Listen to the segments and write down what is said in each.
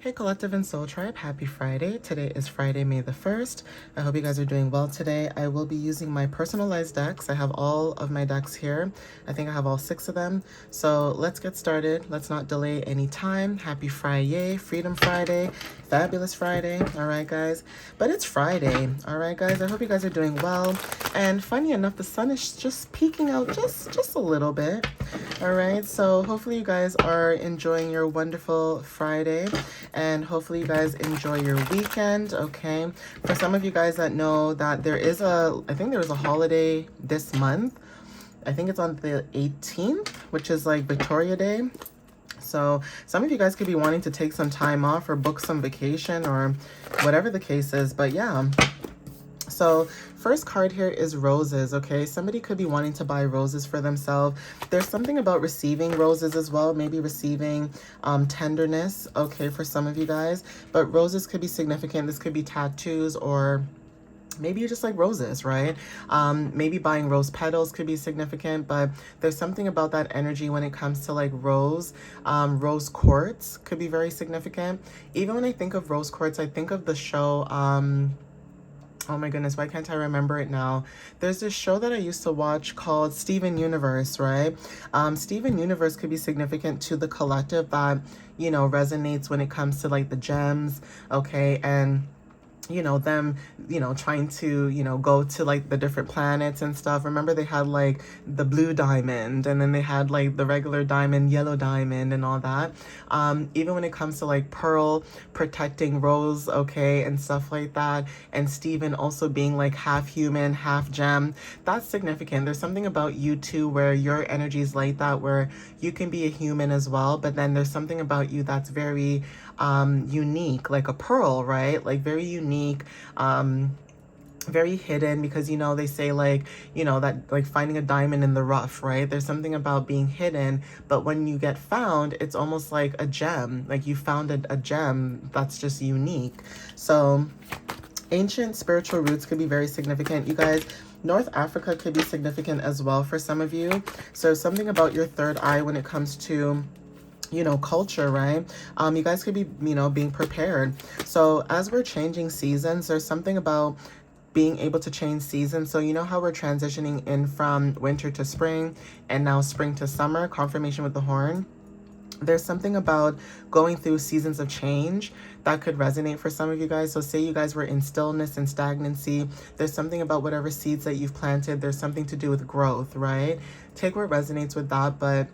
Hey Collective and Soul Tribe, happy Friday. Today is Friday, May the 1st. I hope you guys are doing well today. I will be using my personalized decks. I have all of my decks here. I think I have all 6 of them. So let's get started. Let's not delay any time. Happy Friyay, Freedom Friday, Fabulous Friday. All right, guys. But it's Friday. All right, guys. I hope you guys are doing well. And funny enough, the sun is just peeking out just a little bit. All right, so hopefully you guys are enjoying your wonderful Friday, and hopefully you guys enjoy your weekend. Okay, for some of you guys that know that I think there is a holiday this month. I think it's on the 18th, which is like Victoria Day. So some of you guys could be wanting to take some time off or book some vacation or whatever the case is. But yeah, so first card here is roses. Okay, somebody could be wanting to buy roses for themselves. There's something about receiving roses as well, maybe receiving tenderness, okay, for some of you guys. But roses could be significant. This could be tattoos, or maybe you just like roses, right? Maybe buying rose petals could be significant, but there's something about that energy when it comes to like rose. Rose quartz could be very significant. Even when I think of rose quartz, I think of the show, oh my goodness, why can't I remember it now? There's this show that I used to watch called Steven Universe, right? Steven Universe could be significant to the collective that, you know, resonates when it comes to like the gems, okay? And you know, them, you know, trying to, you know, go to like the different planets and stuff. Remember they had like the blue diamond, and then they had like the regular diamond, yellow diamond, and all that. Even when it comes to like Pearl protecting Rose, okay, and stuff like that, and Steven also being like half human, half gem, that's significant. There's something about you two where your energy is like that, where you can be a human as well, but then there's something about you that's very unique, like a pearl, right? Like very unique, very hidden, because you know they say like, you know, that like finding a diamond in the rough, right? There's something about being hidden, but when you get found, it's almost like a gem, like you found a gem that's just unique. So ancient spiritual roots could be very significant, you guys. North Africa could be significant as well for some of you. So something about your third eye when it comes to, you know, culture, right? You guys could be, you know, being prepared. So as we're changing seasons, there's something about being able to change seasons. So you know how we're transitioning in from winter to spring and now spring to summer, confirmation with the horn. There's something about going through seasons of change that could resonate for some of you guys. So say you guys were in stillness and stagnancy. There's something about whatever seeds that you've planted. There's something to do with growth, right? Take what resonates with that, but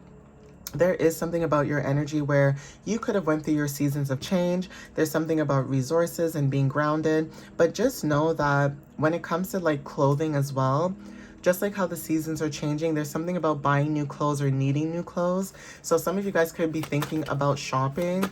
there is something about your energy where you could have went through your seasons of change. There's something about resources and being grounded, but just know that when it comes to like clothing as well, just like how the seasons are changing, there's something about buying new clothes or needing new clothes. So some of you guys could be thinking about shopping.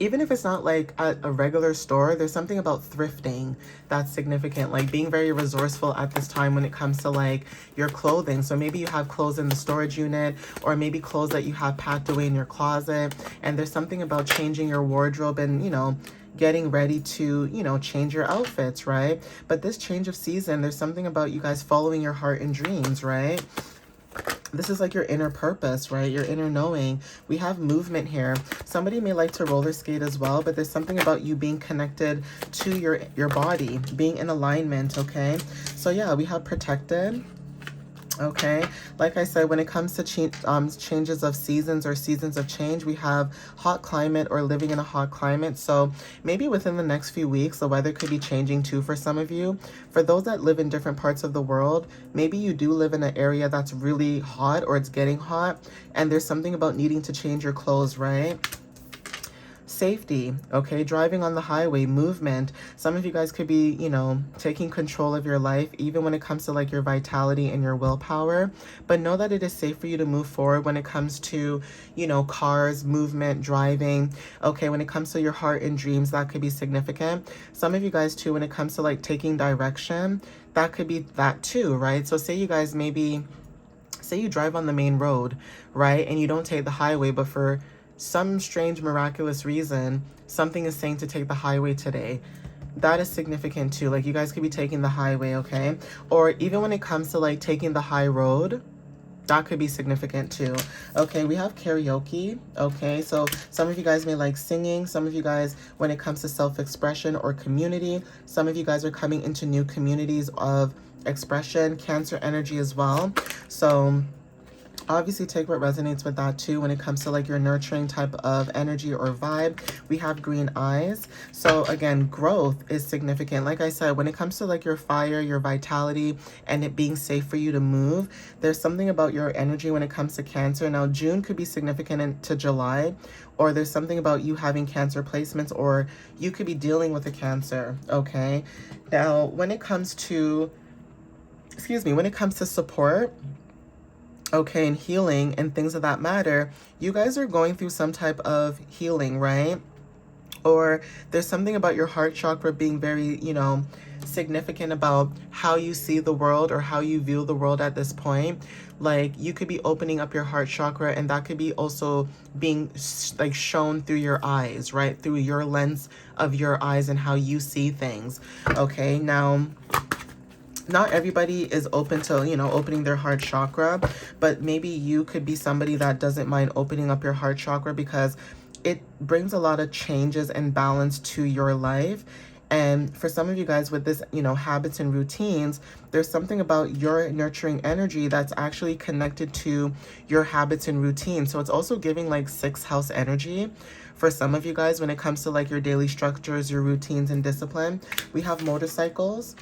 Even if it's not like at a regular store, there's something about thrifting that's significant, like being very resourceful at this time when it comes to like your clothing. So maybe you have clothes in the storage unit, or maybe clothes that you have packed away in your closet, and there's something about changing your wardrobe and, you know, getting ready to, you know, change your outfits, right? But this change of season, there's something about you guys following your heart and dreams, right? This is like your inner purpose, right? Your inner knowing. We have movement here. Somebody may like to roller skate as well, but there's something about you being connected to your body, being in alignment, okay? So yeah, we have protected. Okay, like I said, when it comes to changes of seasons or seasons of change, we have hot climate or living in a hot climate. So maybe within the next few weeks, the weather could be changing too for some of you. For those that live in different parts of the world, maybe you do live in an area that's really hot or it's getting hot, and there's something about needing to change your clothes, right? Safety, okay, driving on the highway, movement. Some of you guys could be, you know, taking control of your life, even when it comes to like your vitality and your willpower. But know that it is safe for you to move forward when it comes to, you know, cars, movement, driving. Okay, when it comes to your heart and dreams, that could be significant. Some of you guys too, when it comes to like taking direction, that could be that too, right? So say you guys maybe, say you drive on the main road, right? And you don't take the highway, but for some strange miraculous reason, something is saying to take the highway today. That is significant too. Like you guys could be taking the highway, okay? Or even when it comes to like taking the high road, That could be significant too. Okay, we have karaoke. Okay, so some of you guys may like singing. Some of you guys, when it comes to self-expression or community, some of you guys are coming into new communities of expression. Cancer energy as well. So obviously take what resonates with that too. When it comes to like your nurturing type of energy or vibe, we have green eyes. So again, growth is significant. Like I said, when it comes to like your fire, your vitality, and it being safe for you to move, there's something about your energy when it comes to Cancer. Now June could be significant into July, or there's something about you having Cancer placements, or you could be dealing with a Cancer. Okay, now when it comes to, when it comes to support, okay, and healing and things of that matter, you guys are going through some type of healing, right? Or there's something about your heart chakra being very, significant about how you see the world or how you view the world at this point. Like you could be opening up your heart chakra, and that could be also being like shown through your eyes, right? Through your lens of your eyes and how you see things. Okay, now not everybody is open to, opening their heart chakra, but maybe you could be somebody that doesn't mind opening up your heart chakra because it brings a lot of changes and balance to your life. And for some of you guys with this, habits and routines, there's something about your nurturing energy that's actually connected to your habits and routines. So it's also giving like 6th house energy for some of you guys when it comes to like your daily structures, your routines and discipline. We have motorcycles.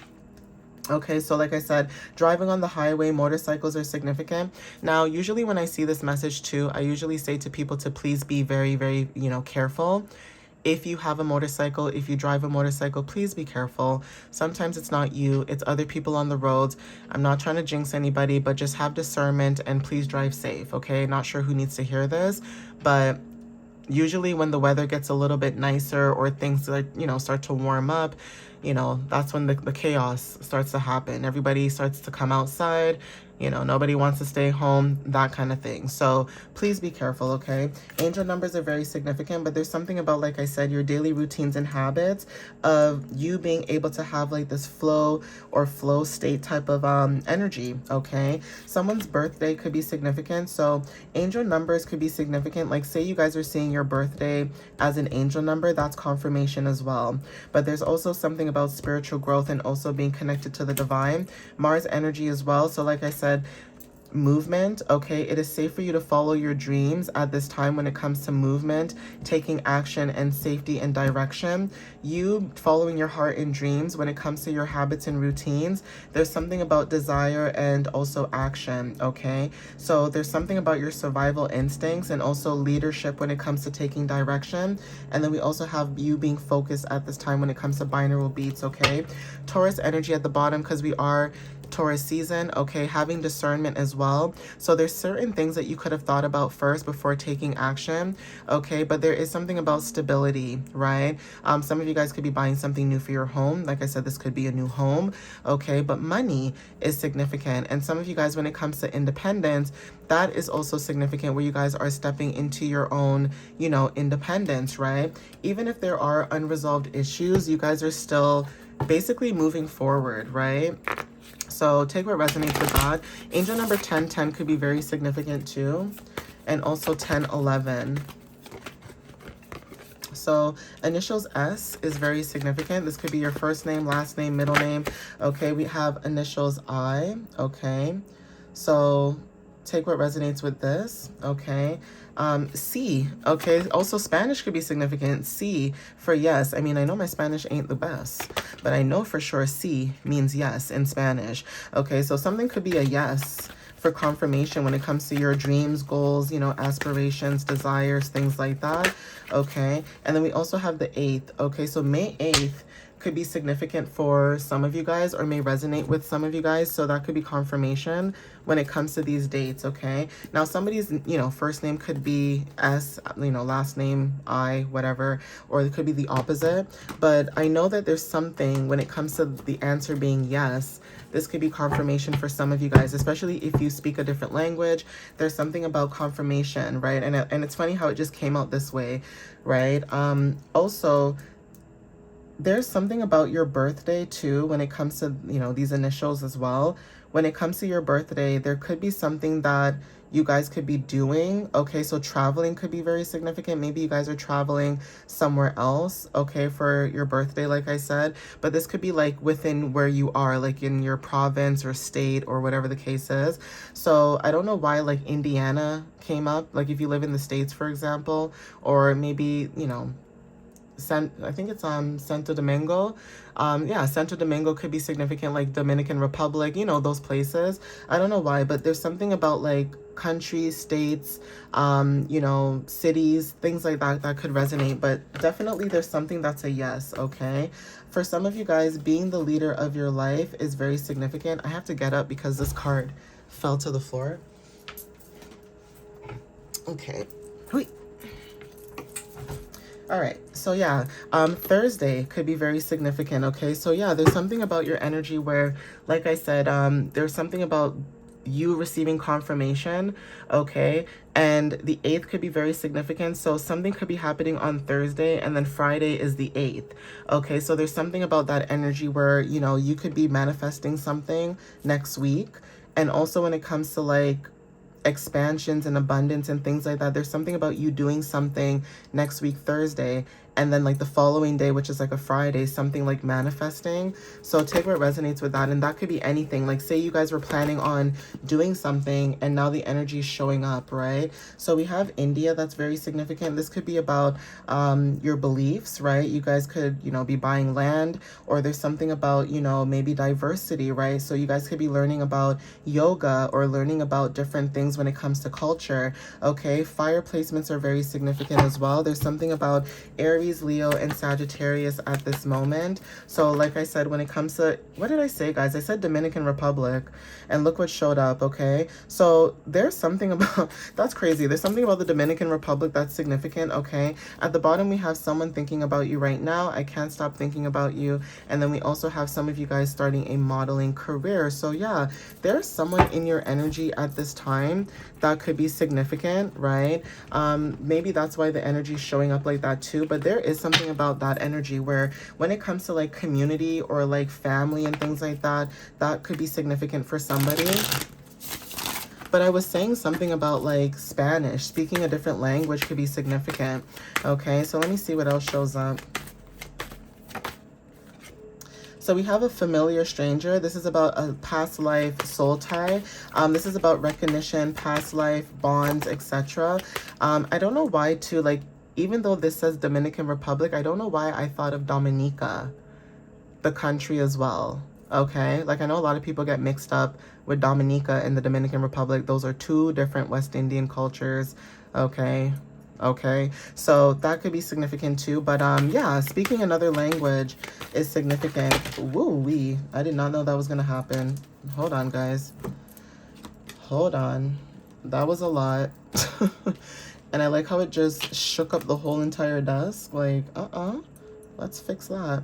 Okay, so like I said, driving on the highway, motorcycles are significant. Now, usually when I see this message too, I usually say to people to please be very, very, careful. If you have a motorcycle, if you drive a motorcycle, please be careful. Sometimes it's not you, it's other people on the roads. I'm not trying to jinx anybody, but just have discernment and please drive safe, okay? Not sure who needs to hear this, but usually when the weather gets a little bit nicer or things like, start to warm up, that's when the chaos starts to happen. Everybody starts to come outside, nobody wants to stay home, that kind of thing. So please be careful, okay? Angel numbers are very significant, but there's something about, like I said, your daily routines and habits of you being able to have like this flow or flow state type of energy, okay? Someone's birthday could be significant. So angel numbers could be significant. Like say you guys are seeing your birthday as an angel number, that's confirmation as well. But there's also something about spiritual growth and also being connected to the divine. Mars energy as well. So like I said, movement, okay? It is safe for you to follow your dreams at this time when it comes to movement, taking action and safety and direction. You following your heart and dreams when it comes to your habits and routines, there's something about desire and also action, okay? So there's something about your survival instincts and also leadership when it comes to taking direction. And then we also have you being focused at this time when it comes to binaural beats, okay? Taurus energy at the bottom because we are Taurus season, okay, having discernment as well. So there's certain things that you could have thought about first before taking action, okay, but there is something about stability, right? Some of you guys could be buying something new for your home. Like I said, this could be a new home, okay, but money is significant. And some of you guys, when it comes to independence, that is also significant where you guys are stepping into your own, independence, right? Even if there are unresolved issues, you guys are still basically moving forward, right? So take what resonates with that. Angel number 1010 could be very significant too. And also 1011. So initials S is very significant. This could be your first name, last name, middle name. Okay, we have initials I. Okay. So take what resonates with this. Okay. C. Okay. Also Spanish could be significant. C for yes. I mean, I know my Spanish ain't the best, but I know for sure C means yes in Spanish. Okay. So something could be a yes for confirmation when it comes to your dreams, goals, aspirations, desires, things like that. Okay. And then we also have the 8th. Okay. So May 8th could be significant for some of you guys or may resonate with some of you guys. So that could be confirmation when it comes to these dates, okay? Now somebody's, first name could be S, last name I, whatever, or it could be the opposite. But I know that there's something when it comes to the answer being yes. This could be confirmation for some of you guys, especially if you speak a different language. There's something about confirmation, right? And it's funny how it just came out this way, right? Also, there's something about your birthday too when it comes to, these initials as well. when it comes to your birthday, there could be something that you guys could be doing. Okay, so traveling could be very significant. Maybe you guys are traveling somewhere else, okay, for your birthday, like I said. But this could be like within where you are, like in your province or state or whatever the case is. So I don't know why like Indiana came up, like if you live in the States, for example, or maybe, you know, I think it's Santo Domingo. Yeah, Santo Domingo could be significant, like Dominican Republic, you know, those places. I don't know why, but there's something about like countries, states, you know, cities, things like that that could resonate. But definitely there's something that's a yes, okay? For some of you guys, being the leader of your life is very significant. I have to get up because this card fell to the floor. Okay. Wait. All right, so yeah, Thursday could be very significant, okay? So yeah, there's something about your energy where, like I said, there's something about you receiving confirmation, okay? And the 8th could be very significant. So something could be happening on Thursday and then Friday is the 8th, okay? So there's something about that energy where, you know, you could be manifesting something next week. And also when it comes to like expansions and abundance and things like that, there's something about you doing something next week Thursday and then like the following day, which is like a Friday, something like manifesting. So take what resonates with that. And that could be anything. Like say you guys were planning on doing something and now the energy is showing up, right? So we have India, that's very significant. This could be about your beliefs, right? You guys could, you know, be buying land, or there's something about, you know, maybe diversity, right? So you guys could be learning about yoga or learning about different things when it comes to culture, okay? Fire placements are very significant as well. There's something about Aries, Leo, and Sagittarius at this moment. So like I said, when it comes to, what did I say, guys? I said Dominican Republic, and look what showed up, okay? So there's something about, that's crazy. There's something about the Dominican Republic that's significant, okay? At the bottom, we have someone thinking about you right now. I can't stop thinking about you. And then we also have some of you guys starting a modeling career. So yeah, there's someone in your energy at this time that could be significant, right? Maybe that's why the energy is showing up like that too. But there is something about that energy where when it comes to like community or like family and things like that, that could be significant for somebody. But I was saying something about like Spanish, speaking a different language could be significant. Okay, so let me see what else shows up. So we have a familiar stranger. This is about a past life soul tie. This is about recognition, past life, bonds, etc. I don't know why too, like, even though this says Dominican Republic, I don't know why I thought of Dominica, the country as well. Okay, like I know a lot of people get mixed up with Dominica and the Dominican Republic. Those are two different West Indian cultures. Okay, so that could be significant too. But yeah, speaking another language is significant. Woo-wee, I did not know that was gonna happen. Hold on, guys, hold on, that was a lot. And I like how it just shook up the whole entire desk. Like, let's fix that.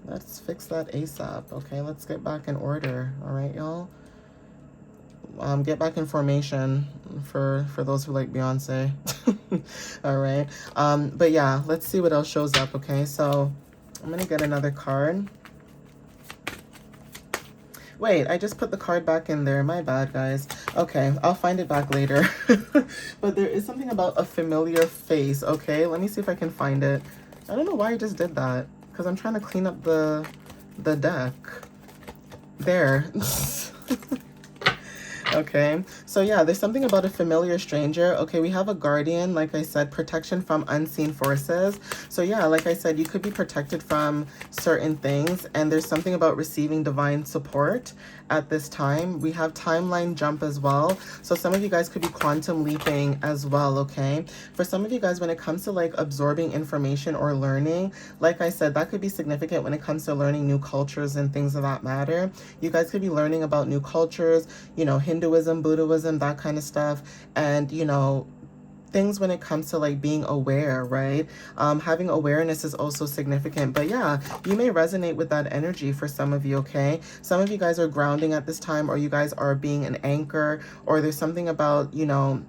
Let's fix that ASAP. Okay, let's get back in order. All right, y'all. Get back in formation for those who like Beyonce. All right. But yeah, let's see what else shows up. Okay, so I'm gonna get another card. Wait, I just put the card back in there. My bad, guys. Okay, I'll find it back later. But there is something about a familiar face. Okay, let me see if I can find it. I don't know why I just did that, because I'm trying to clean up the deck. There. Okay, so yeah, there's something about a familiar stranger. Okay, we have a guardian, like I said, protection from unseen forces. So yeah, like I said, you could be protected from certain things, and there's something about receiving divine support at this time. We have timeline jump as well. So some of you guys could be quantum leaping as well, okay? For some of you guys, when it comes to like absorbing information or learning, like I said, that could be significant when it comes to learning new cultures and things of that matter. You guys could be learning about new cultures, you know, Hinduism, Buddhism, that kind of stuff. And, you know, things when it comes to like being aware, right? Having awareness is also significant. But yeah, you may resonate with that energy for some of you, okay? Some of you guys are grounding at this time, or you guys are being an anchor, or there's something about, you know,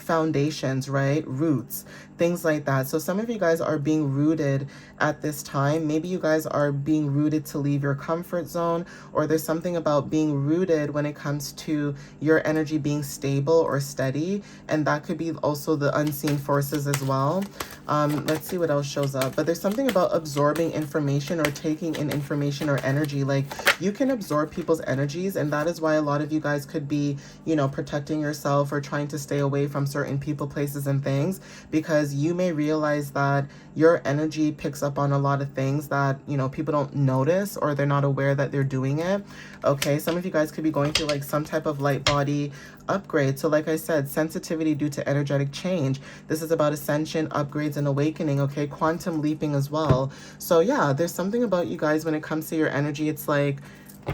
foundations, right? Roots, things like that. So some of you guys are being rooted at this time. Maybe you guys are being rooted to leave your comfort zone, or there's something about being rooted when it comes to your energy being stable or steady. And that could be also the unseen forces as well. Let's see what else shows up. But there's something about absorbing information or taking in information or energy. Like, you can absorb people's energies, and that is why a lot of you guys could be, you know, protecting yourself or trying to stay away from certain people, places, and things, because you may realize that your energy picks up on a lot of things that, you know, people don't notice, or they're not aware that they're doing it. Okay, some of you guys could be going through like some type of light body upgrade. So like I said, sensitivity due to energetic change. This is about ascension, upgrades, and awakening. Okay, quantum leaping as well. So yeah, there's something about you guys when it comes to your energy. It's like,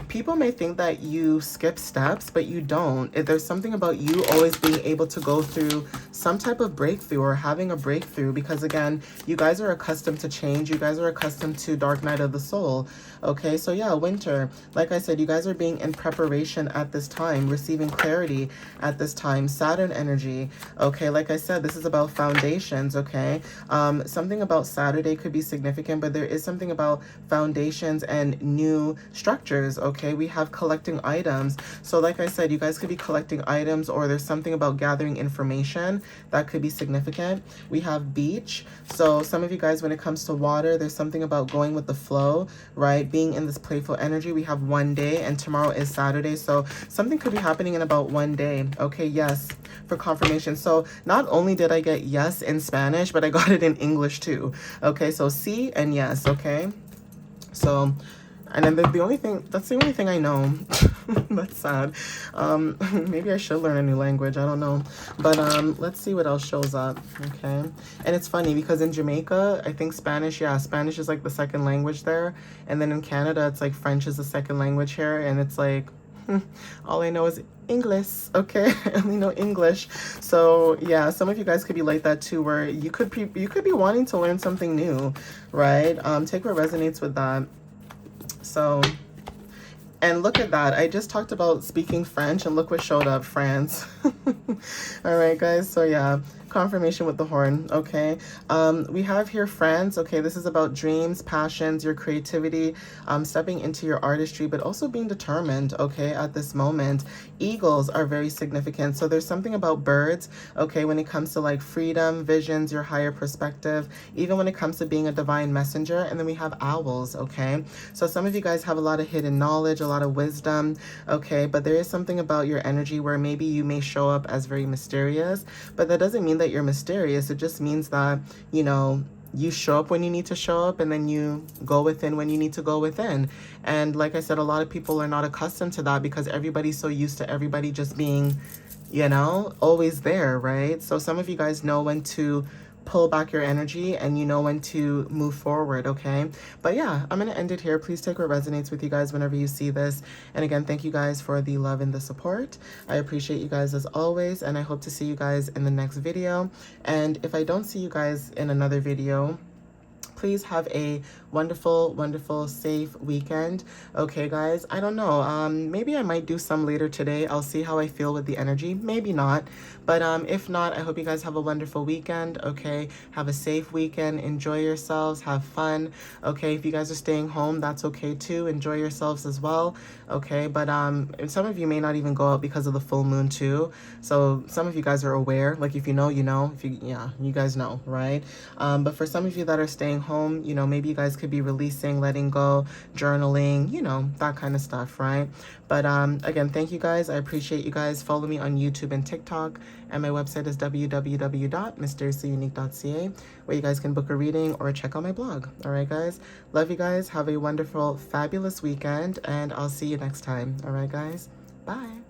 people may think that you skip steps, but you don't. There's something about you always being able to go through some type of breakthrough or having a breakthrough, because again, you guys are accustomed to change. You guys are accustomed to dark night of the soul. Okay, so yeah, winter. Like I said, you guys are being in preparation at this time, receiving clarity at this time. Saturn energy. Okay, like I said, this is about foundations. Okay, something about Saturday could be significant, but there is something about foundations and new structures. Okay, we have collecting items. So like I said, you guys could be collecting items, or there's something about gathering information that could be significant. We have beach. So some of you guys, when it comes to water, there's something about going with the flow, right? Being in this playful energy. We have one day, and tomorrow is Saturday. So something could be happening in about one day. Okay, yes, for confirmation. So not only did I get yes in Spanish, but I got it in English too. Okay, so sí and yes. Okay, so, and then the only thing, that's the only thing I know. That's sad. Maybe I should learn a new language. I don't know. But let's see what else shows up. Okay. And it's funny because in Jamaica, I think Spanish, yeah, Spanish is like the second language there. And then in Canada, it's like French is the second language here. And it's like, all I know is English. Okay, I only know English. So yeah, some of you guys could be like that too, where you could be wanting to learn something new, right? Take what resonates with that. So, and look at that. I just talked about speaking French, and look what showed up, France. All right, guys. So yeah, confirmation with the horn. Okay, we have here France. Okay, this is about dreams, passions, your creativity, stepping into your artistry, but also being determined. Okay, at this moment, eagles are very significant. So there's something about birds. Okay, when it comes to like freedom, visions, your higher perspective, even when it comes to being a divine messenger. And then we have owls. Okay, so some of you guys have a lot of hidden knowledge, a lot of wisdom. Okay, but there is something about your energy where maybe you may show up as very mysterious, but that doesn't mean that you're mysterious. It just means that, you know, you show up when you need to show up, and then you go within when you need to go within. And like I said, a lot of people are not accustomed to that because everybody's so used to everybody just being, you know, always there, right? So some of you guys know when to pull back your energy, and you know when to move forward. Okay, but yeah, I'm gonna end it here. Please take what resonates with you guys whenever you see this. And again, thank you guys for the love and the support. I appreciate you guys as always, and I hope to see you guys in the next video. And if I don't see you guys in another video, please have a wonderful, wonderful, safe weekend. Okay, guys, I don't know. Maybe I might do some later today. I'll see how I feel with the energy. Maybe not. But if not, I hope you guys have a wonderful weekend. Okay, have a safe weekend. Enjoy yourselves. Have fun. Okay, if you guys are staying home, that's okay too. Enjoy yourselves as well. Okay, but some of you may not even go out because of the full moon too. So some of you guys are aware. Like, if you know, you know. If you, yeah, you guys know, right? But for some of you that are staying home, you know, maybe you guys could be releasing, letting go, journaling, you know, that kind of stuff, right? But again, thank you guys. I appreciate you guys. Follow me on YouTube and TikTok, and my website is www.mysteriouslyunique.ca, where you guys can book a reading or check out my blog. All right, guys, love you guys. Have a wonderful, fabulous weekend, and I'll see you next time. All right, guys, bye.